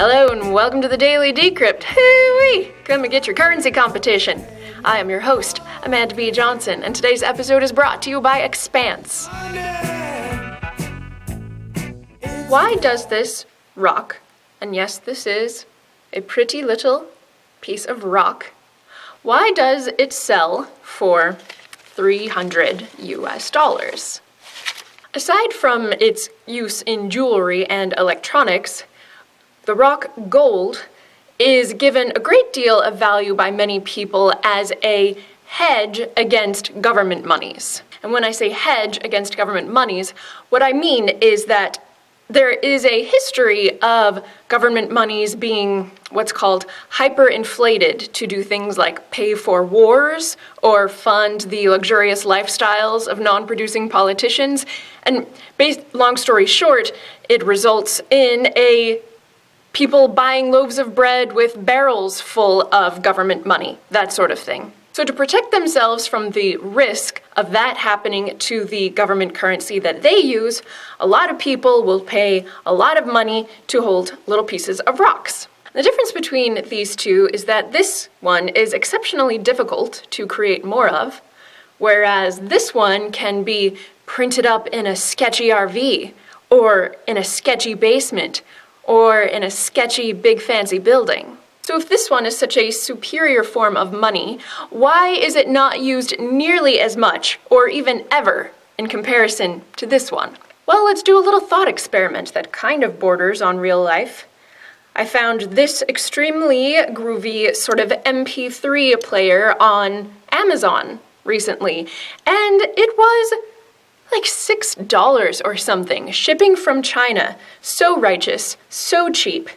Hello and welcome to the Daily Decrypt. Hooey! Come and get your currency competition. I am your host, Amanda B. Johnson, and today's episode is brought to you by Expanse. Why does this rock, and yes, this is a pretty little piece of rock, why does it sell for $300 US? Aside from its use in jewelry and electronics, the rock gold is given a great deal of value by many people as a hedge against government monies. And when I say hedge against government monies, what I mean is that there is a history of government monies being what's called hyperinflated to do things like pay for wars or fund the luxurious lifestyles of non-producing politicians. And long story short, it results in people buying loaves of bread with barrels full of government money, that sort of thing. So to protect themselves from the risk of that happening to the government currency that they use, a lot of people will pay a lot of money to hold little pieces of rocks. The difference between these two is that this one is exceptionally difficult to create more of, whereas this one can be printed up in a sketchy RV, or in a sketchy basement, or in a sketchy big fancy building. So if this one is such a superior form of money, why is it not used nearly as much, or even ever, in comparison to this one? Well, let's do a little thought experiment that kind of borders on real life. I found this extremely groovy sort of MP3 player on Amazon recently, and it was like $6 or something, shipping from China. So righteous, so cheap.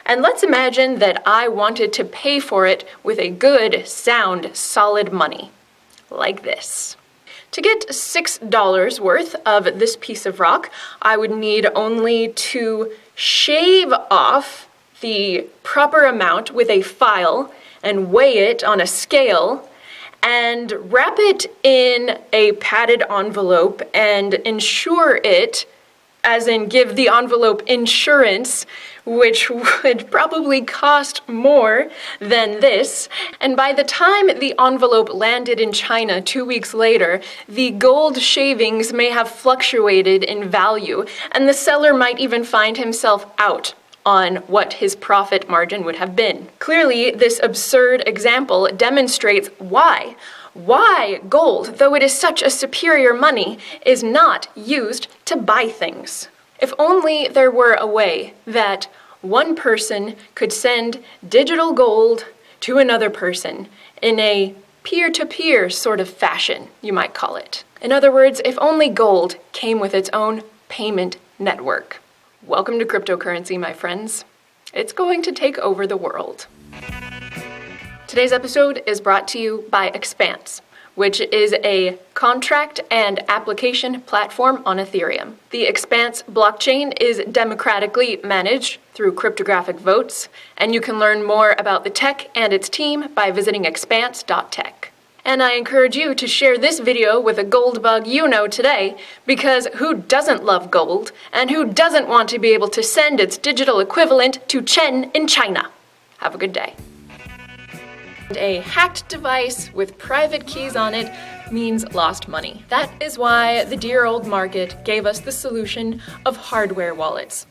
And let's imagine that I wanted to pay for it with a good, sound, solid money. Like this. To get $6 worth of this piece of rock, I would need only to shave off the proper amount with a file and weigh it on a scale and wrap it in a padded envelope and insure it, as in give the envelope insurance, which would probably cost more than this. And by the time the envelope landed in China 2 weeks later, the gold shavings may have fluctuated in value, and the seller might even find himself out on what his profit margin would have been. Clearly, this absurd example demonstrates why gold, though it is such a superior money, is not used to buy things. If only there were a way that one person could send digital gold to another person in a peer-to-peer sort of fashion, you might call it. In other words, if only gold came with its own payment network. Welcome to cryptocurrency, my friends. It's going to take over the world. Today's episode is brought to you by Expanse, which is a contract and application platform on Ethereum. The Expanse blockchain is democratically managed through cryptographic votes, and you can learn more about the tech and its team by visiting expanse.tech. And I encourage you to share this video with a gold bug you know today, because who doesn't love gold, and who doesn't want to be able to send its digital equivalent to Chen in China? Have a good day. A hacked device with private keys on it means lost money. That is why the dear old market gave us the solution of hardware wallets.